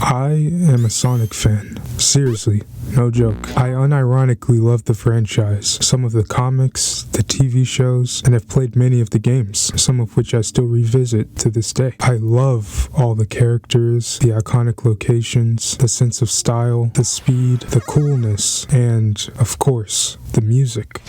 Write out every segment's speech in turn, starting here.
I am a Sonic fan. Seriously, no joke. I unironically love the franchise, some of the comics, the TV shows, and have played many of the games, some of which I still revisit to this day. I love all the characters, the iconic locations, the sense of style, the speed, the coolness, and, of course, the music.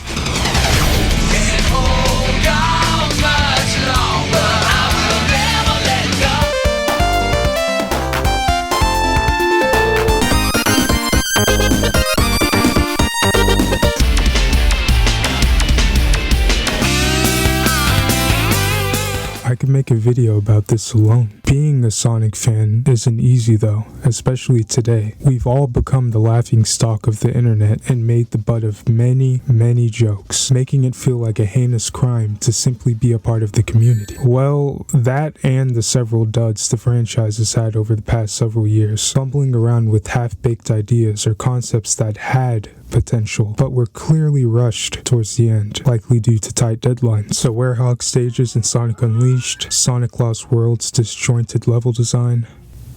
I could make a video about this alone. Being a Sonic fan isn't easy though, especially today. We've all become the laughing stock of the internet and made the butt of many, many jokes, making it feel like a heinous crime to simply be a part of the community. Well, that and the several duds the franchise has had over the past several years, bumbling around with half-baked ideas or concepts that had potential, but were clearly rushed towards the end, likely due to tight deadlines. The Werehog stages in Sonic Unleashed, Sonic Lost World's disjointed level design,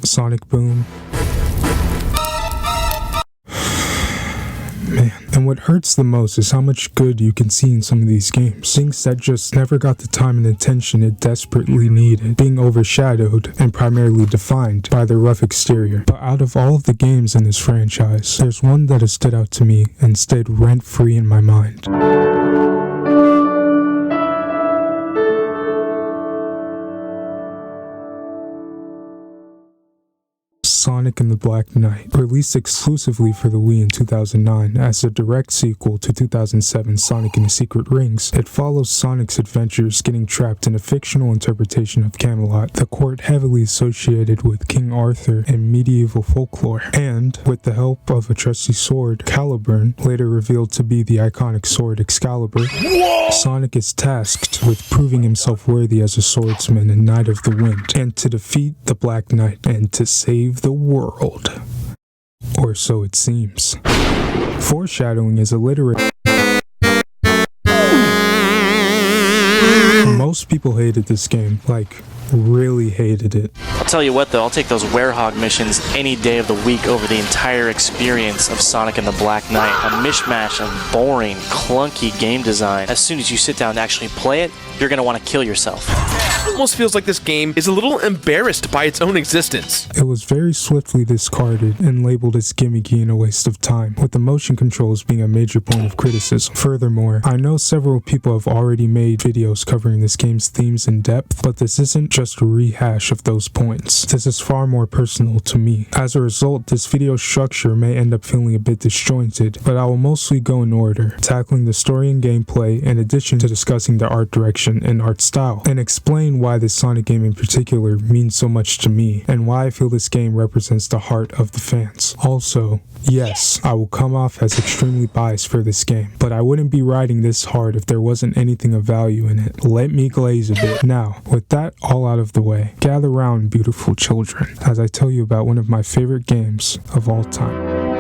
Sonic Boom. Man. And what hurts the most is how much good you can see in some of these games. Things that just never got the time and attention it desperately needed, being overshadowed and primarily defined by their rough exterior. But out of all of the games in this franchise, there's one that has stood out to me and stayed rent-free in my mind. Sonic and the Black Knight, released exclusively for the Wii in 2009 as a direct sequel to 2007's Sonic and the Secret Rings. It follows Sonic's adventures getting trapped in a fictional interpretation of Camelot, the court heavily associated with King Arthur and medieval folklore, and, with the help of a trusty sword, Caliburn, later revealed to be the iconic sword Excalibur, Sonic is tasked with proving himself worthy as a swordsman and Knight of the Wind, and to defeat the Black Knight and to save the world. Or so it seems. Foreshadowing is alliterative. Most people hated this game, like, really hated it. I'll tell you what though, I'll take those Werehog missions any day of the week over the entire experience of Sonic and the Black Knight. A mishmash of boring, clunky game design. As soon as you sit down to actually play it, you're gonna want to kill yourself. It almost feels like this game is a little embarrassed by its own existence. It was very swiftly discarded and labeled as gimmicky and a waste of time, with the motion controls being a major point of criticism. Furthermore, I know several people have already made videos covering this game's themes in depth, but this isn't just a rehash of those points. This is far more personal to me. As a result, this video structure may end up feeling a bit disjointed, but I will mostly go in order, tackling the story and gameplay in addition to discussing the art direction and art style, and explain why this Sonic game in particular means so much to me, and why I feel this game represents the heart of the fans. Also, yes, I will come off as extremely biased for this game, but I wouldn't be riding this hard if there wasn't anything of value in it. Let me glaze a bit. Now, with that all out of the way, gather round, beautiful children, as I tell you about one of my favorite games of all time.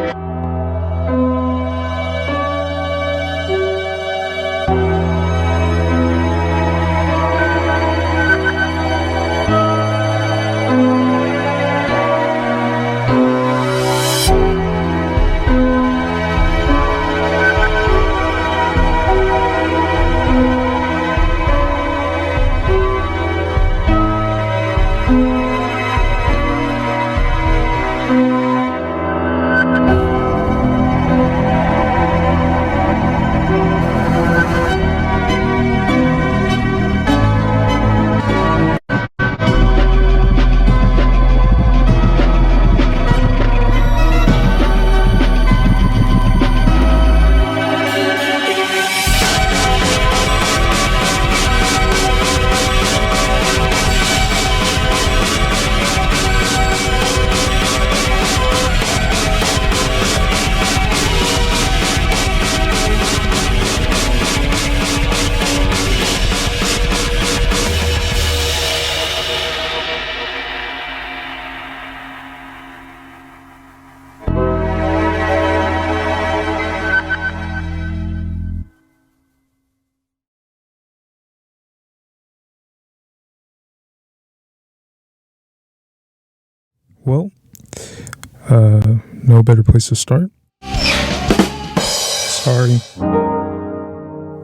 Well, No better place to start? Sorry.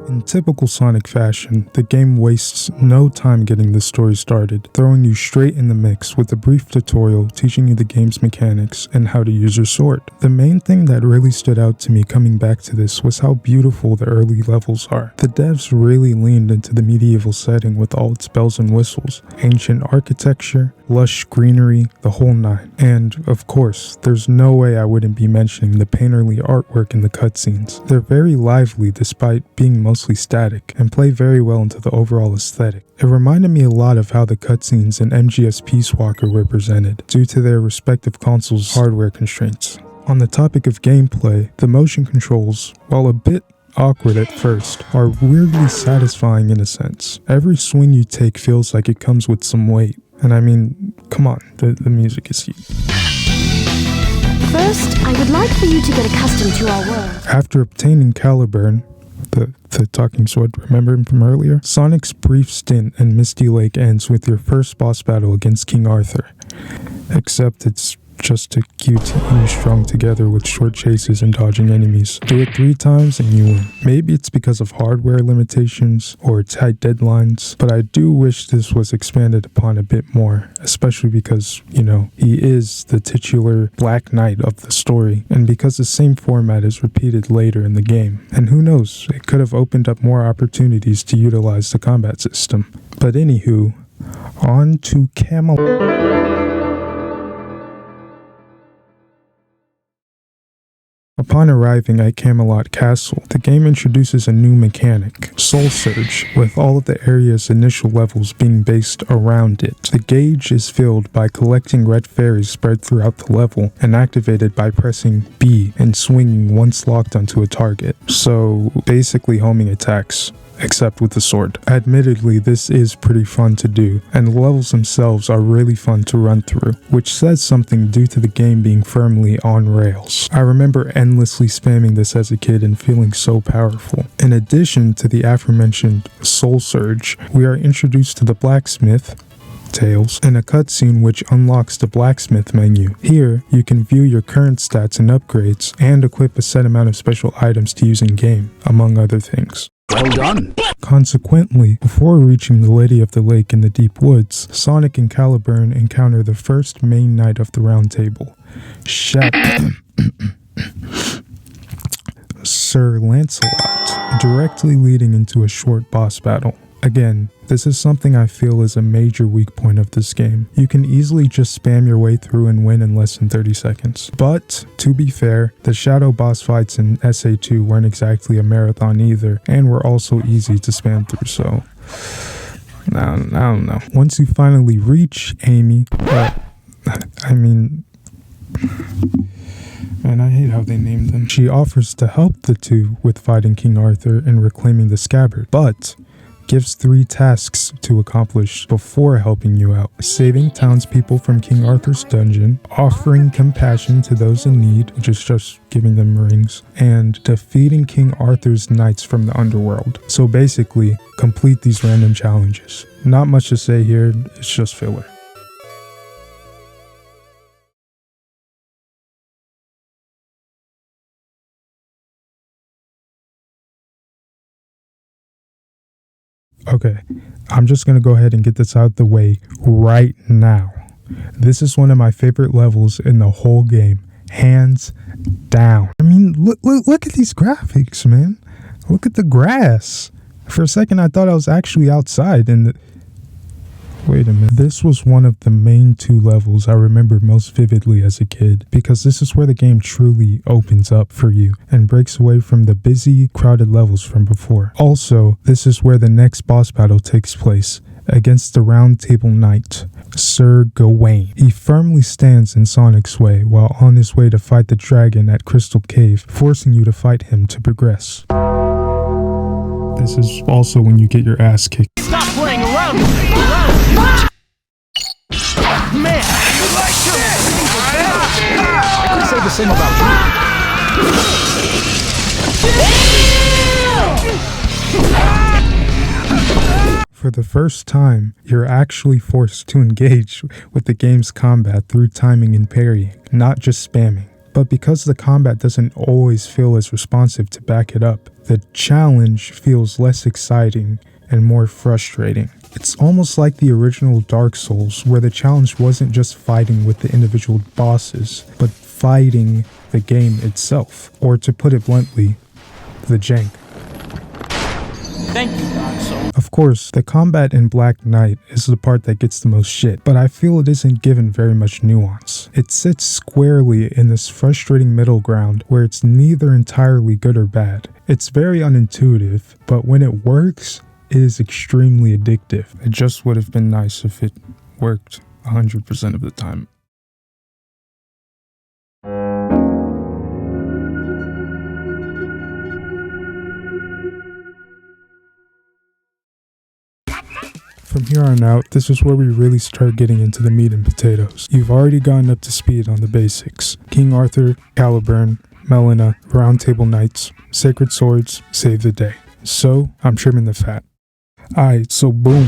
In typical Sonic fashion, the game wastes no time getting the story started, throwing you straight in the mix with a brief tutorial teaching you the game's mechanics and how to use your sword. The main thing that really stood out to me coming back to this was how beautiful the early levels are. The devs really leaned into the medieval setting with all its bells and whistles, ancient architecture, lush greenery, the whole nine. And, of course, there's no way I wouldn't be mentioning the painterly artwork in the cutscenes. They're very lively despite being mostly static, and play very well into the overall aesthetic. It reminded me a lot of how the cutscenes in MGS Peace Walker were presented, due to their respective consoles' hardware constraints. On the topic of gameplay, the motion controls, while a bit awkward at first, are weirdly satisfying in a sense. Every swing you take feels like it comes with some weight. And I mean, come on, the music is huge. First, I would like for you to get accustomed to our world. After obtaining Caliburn, the talking sword, remember him from earlier? Sonic's brief stint in Misty Lake ends with your first boss battle against King Arthur. Except it's just a cute team strung together with short chases and dodging enemies. Do it 3 times and you win. Maybe it's because of hardware limitations or tight deadlines, but I do wish this was expanded upon a bit more, especially because, you know, he is the titular Black Knight of the story, and because the same format is repeated later in the game. And who knows, it could have opened up more opportunities to utilize the combat system. But anywho, on to Camelot. Upon arriving at Camelot Castle, the game introduces a new mechanic, Soul Surge, with all of the area's initial levels being based around it. The gauge is filled by collecting red fairies spread throughout the level and activated by pressing B and swinging once locked onto a target. So basically homing attacks, except with the sword. Admittedly, this is pretty fun to do, and the levels themselves are really fun to run through, which says something due to the game being firmly on rails. I remember endlessly spamming this as a kid and feeling so powerful. In addition to the aforementioned Soul Surge, we are introduced to the blacksmith, Tails, in a cutscene which unlocks the blacksmith menu. Here, you can view your current stats and upgrades, and equip a set amount of special items to use in game, among other things. Well done. Consequently, before reaching the Lady of the Lake in the deep woods, Sonic and Caliburn encounter the first main knight of the Round Table, Sir Lancelot, directly leading into a short boss battle. Again, this is something I feel is a major weak point of this game. You can easily just spam your way through and win in less than 30 seconds. But, to be fair, the shadow boss fights in SA2 weren't exactly a marathon either, and were also easy to spam through, so I don't know. Once you finally reach Amy, man, I hate how they named them. She offers to help the two with fighting King Arthur and reclaiming the scabbard, but gives 3 tasks to accomplish before helping you out: saving townspeople from King Arthur's dungeon, offering compassion to those in need, which is just giving them rings, and defeating King Arthur's knights from the underworld. So basically, complete these random challenges. Not much to say here, it's just filler. Okay, I'm just gonna go ahead and get this out of the way right now. This is one of my favorite levels in the whole game, hands down. I mean, look at these graphics, man. Look at the grass. For a second, I thought I was actually outside in the... Wait a minute. This was one of the main 2 levels I remember most vividly as a kid, because this is where the game truly opens up for you and breaks away from the busy, crowded levels from before. Also, this is where the next boss battle takes place, against the Round Table Knight, Sir Gawain. He firmly stands in Sonic's way while on his way to fight the dragon at Crystal Cave, forcing you to fight him to progress. This is also when you get your ass kicked. Stop playing around with me. Man, you like this? I could say the same about you. For the first time, you're actually forced to engage with the game's combat through timing and parrying, not just spamming. But because the combat doesn't always feel as responsive to back it up, the challenge feels less exciting and more frustrating. It's almost like the original Dark Souls, where the challenge wasn't just fighting with the individual bosses, but fighting the game itself, or to put it bluntly, the jank. Thank you, Dark Souls. Of course, the combat in Black Knight is the part that gets the most shit, but I feel it isn't given very much nuance. It sits squarely in this frustrating middle ground where it's neither entirely good or bad. It's very unintuitive, but when it works, it is extremely addictive. It just would have been nice if it worked 100% of the time. From here on out, this is where we really start getting into the meat and potatoes. You've already gotten up to speed on the basics. King Arthur, Caliburn, Melina, Round Table Knights, Sacred Swords, save the day. So, I'm trimming the fat. Alright, so boom.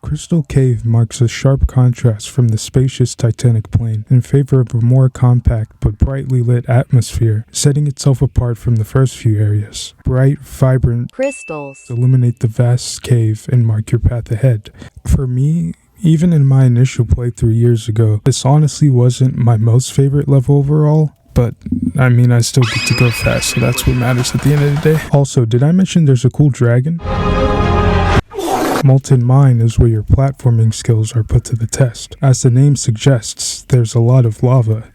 Crystal Cave marks a sharp contrast from the spacious Titanic plain in favor of a more compact but brightly lit atmosphere, setting itself apart from the first few areas. Bright, vibrant crystals illuminate the vast cave and mark your path ahead. For me, even in my initial playthrough years ago, this honestly wasn't my most favorite level overall. But, I mean, I still get to go fast, so that's what matters at the end of the day. Also, did I mention there's a cool dragon? Molten Mine is where your platforming skills are put to the test. As the name suggests, there's a lot of lava,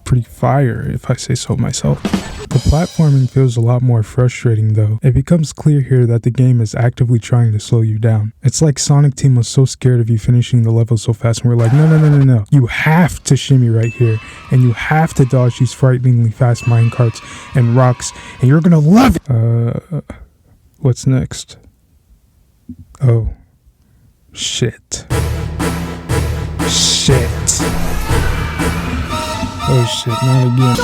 pretty fire if I say so myself. The platforming feels a lot more frustrating though. It becomes clear here that the game is actively trying to slow you down. It's like Sonic Team was so scared of you finishing the level so fast and we're like, no. You have to shimmy right here and you have to dodge these frighteningly fast minecarts and rocks and you're gonna love it! What's next? Oh. Shit. Oh shit, not again.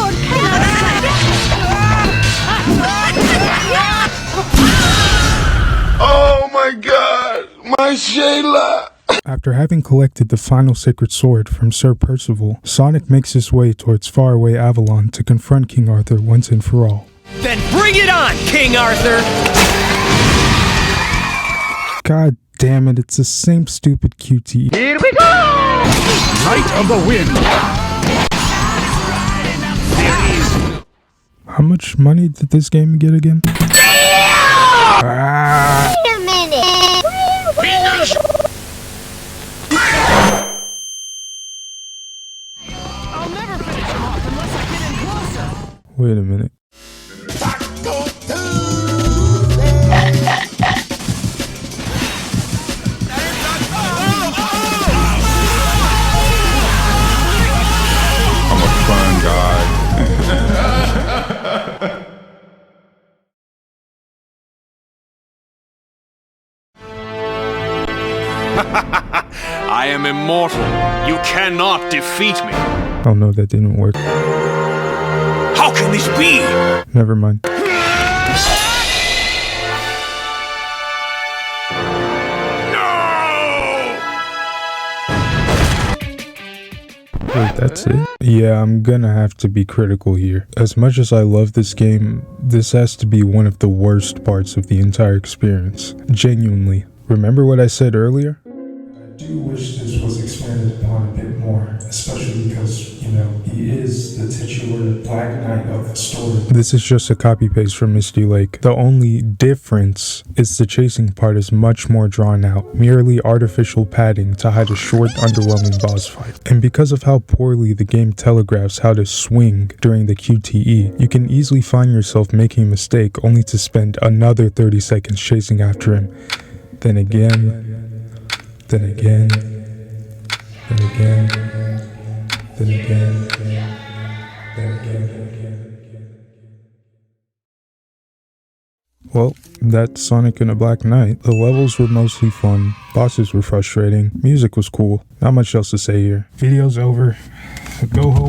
Oh my god, my Shayla! After having collected the final sacred sword from Sir Percival, Sonic makes his way towards faraway Avalon to confront King Arthur once and for all. Then bring it on, King Arthur! God damn it, it's the same stupid QTE. Here we go! Night of the Wind! How much money did this game get again? Ah. Wait a minute. I'll never finish him off unless I get in closer. Wait a minute. I'm a fun guy. I am immortal. You cannot defeat me. Oh no, that didn't work. How can this be? Never mind. Wait, that's it? Yeah, I'm gonna have to be critical here. As much as I love this game, this has to be one of the worst parts of the entire experience. Genuinely. Remember what I said earlier? I do wish this was expanded upon a bit more, especially because, he is the titular Black Knight of the story. This is just a copy-paste from Misty Lake. The only difference is the chasing part is much more drawn out, merely artificial padding to hide a short, underwhelming boss fight. And because of how poorly the game telegraphs how to swing during the QTE, you can easily find yourself making a mistake only to spend another 30 seconds chasing after him. Then again, then again, then again, then again, then again. Well, that's Sonic in a Black Knight. The levels were mostly fun, bosses were frustrating, music was cool. Not much else to say here. Video's over. Go home.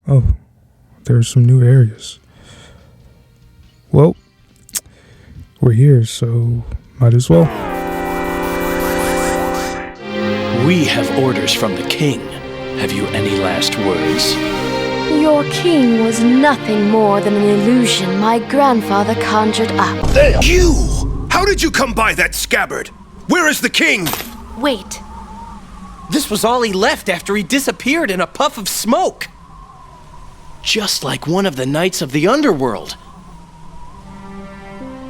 Oh, there are some new areas. Well, we're here, so might as well. We have orders from the king. Have you any last words? Your king was nothing more than an illusion my grandfather conjured up. You! How did you come by that scabbard? Where is the king? Wait. This was all he left after he disappeared in a puff of smoke. Just like one of the knights of the underworld.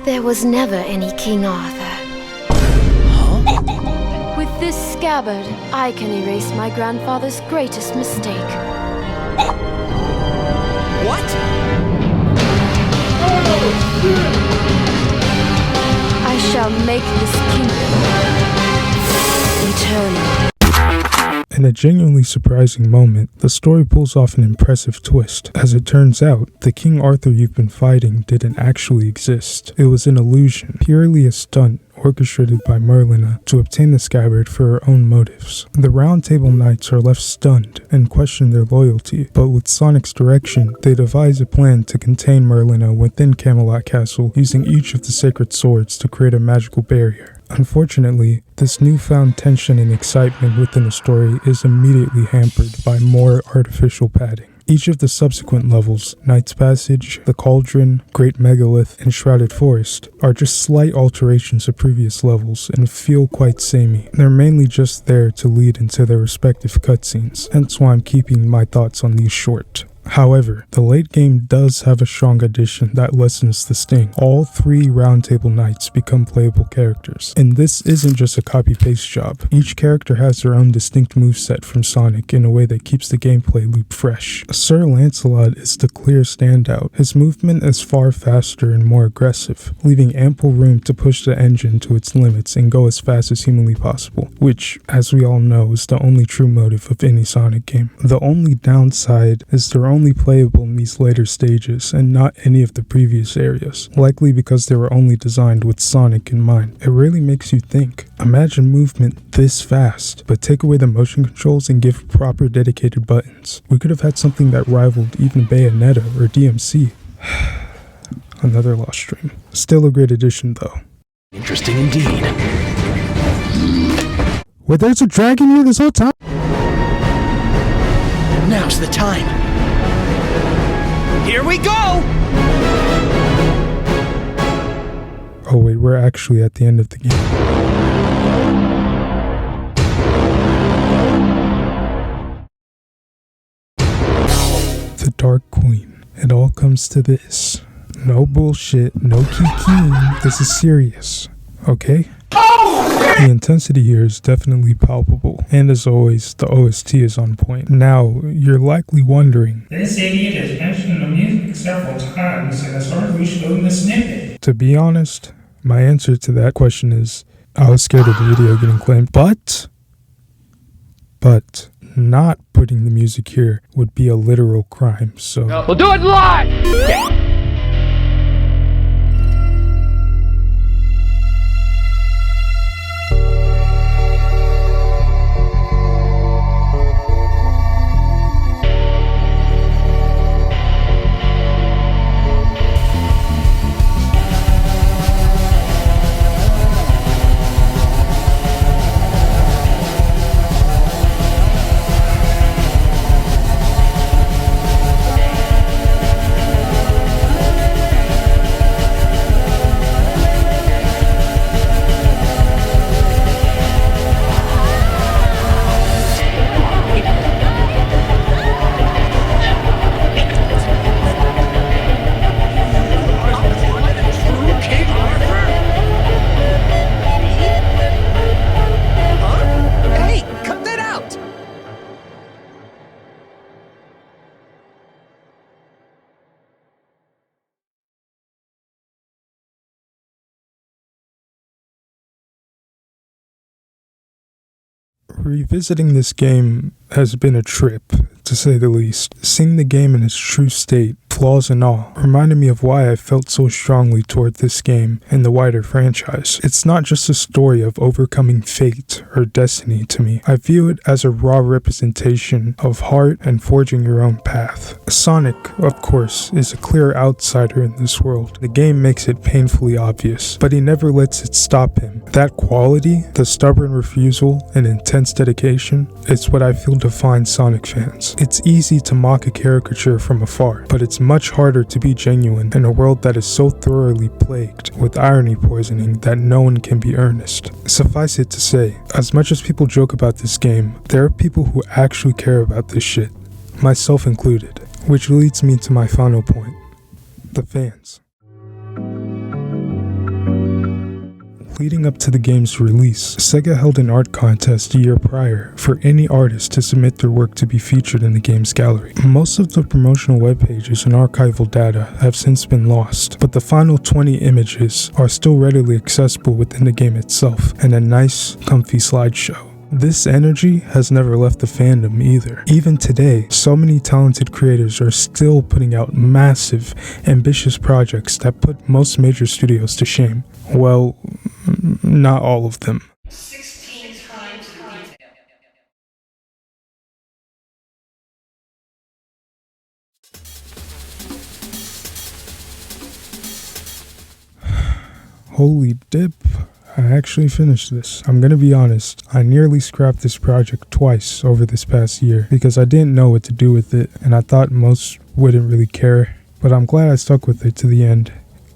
There was never any King Arthur. With this scabbard, I can erase my grandfather's greatest mistake. What? I shall make this kingdom eternal. In a genuinely surprising moment, the story pulls off an impressive twist. As it turns out, the King Arthur you've been fighting didn't actually exist. It was an illusion, purely a stunt orchestrated by Merlina to obtain the scabbard for her own motives. The Round Table Knights are left stunned and question their loyalty, but with Sonic's direction, they devise a plan to contain Merlina within Camelot Castle, using each of the sacred swords to create a magical barrier. Unfortunately, this newfound tension and excitement within the story is immediately hampered by more artificial padding. Each of the subsequent levels, Knight's Passage, the Cauldron, Great Megalith, and Shrouded Forest, are just slight alterations of previous levels and feel quite samey. They're mainly just there to lead into their respective cutscenes, hence why I'm keeping my thoughts on these short. However, the late game does have a strong addition that lessens the sting. All 3 Round Table Knights become playable characters, and this isn't just a copy-paste job. Each character has their own distinct moveset from Sonic in a way that keeps the gameplay loop fresh. Sir Lancelot is the clear standout. His movement is far faster and more aggressive, leaving ample room to push the engine to its limits and go as fast as humanly possible, which, as we all know, is the only true motive of any Sonic game. The only downside is they're only playable in these later stages and not any of the previous areas, likely because they were only designed with Sonic in mind. It really makes you think. Imagine movement this fast, but take away the motion controls and give proper dedicated buttons. We could have had something that rivaled even Bayonetta or DMC. Another lost stream. Still a great addition though. Interesting indeed. Wait, there's a dragon here this whole time? Now's the time. Here we go! Oh wait, we're actually at the end of the game. The Dark Queen. It all comes to this. No bullshit, no kikiing. This is serious, okay? The intensity here is definitely palpable, and as always, the OST is on point. Now, you're likely wondering, this idiot has mentioned the music several times and has hardly shown the snippet. To be honest, my answer to that question is, I was scared of the video getting claimed, but not putting the music here would be a literal crime, so... We'll do it live! Revisiting this game has been a trip, to say the least. Seeing the game in its true state, flaws and all, reminded me of why I felt so strongly toward this game and the wider franchise. It's not just a story of overcoming fate or destiny to me. I view it as a raw representation of heart and forging your own path. Sonic, of course, is a clear outsider in this world. The game makes it painfully obvious, but he never lets it stop him. That quality, the stubborn refusal and intense dedication, it's what I feel defines Sonic fans. It's easy to mock a caricature from afar, but it's much harder to be genuine in a world that is so thoroughly plagued with irony poisoning that no one can be earnest. Suffice it to say, as much as people joke about this game, there are people who actually care about this shit, myself included, which leads me to my final point: the fans. Leading up to the game's release, SEGA held an art contest a year prior for any artist to submit their work to be featured in the game's gallery. Most of the promotional web pages and archival data have since been lost, but the final 20 images are still readily accessible within the game itself in a nice, comfy slideshow. This energy has never left the fandom either. Even today, so many talented creators are still putting out massive, ambitious projects that put most major studios to shame. Well, not all of them. 16 times the detail. Holy dip. I actually finished this. I'm gonna be honest, I nearly scrapped this project twice over this past year because I didn't know what to do with it and I thought most wouldn't really care, but I'm glad I stuck with it to the end.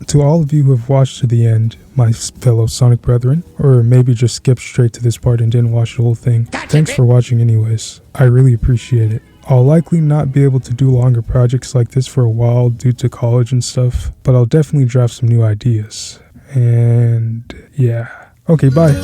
To all of you who have watched to the end, my fellow Sonic brethren, or maybe just skipped straight to this part and didn't watch the whole thing, thanks for watching anyways. I really appreciate it. I'll likely not be able to do longer projects like this for a while due to college and stuff, but I'll definitely draft some new ideas. And yeah. Okay, bye.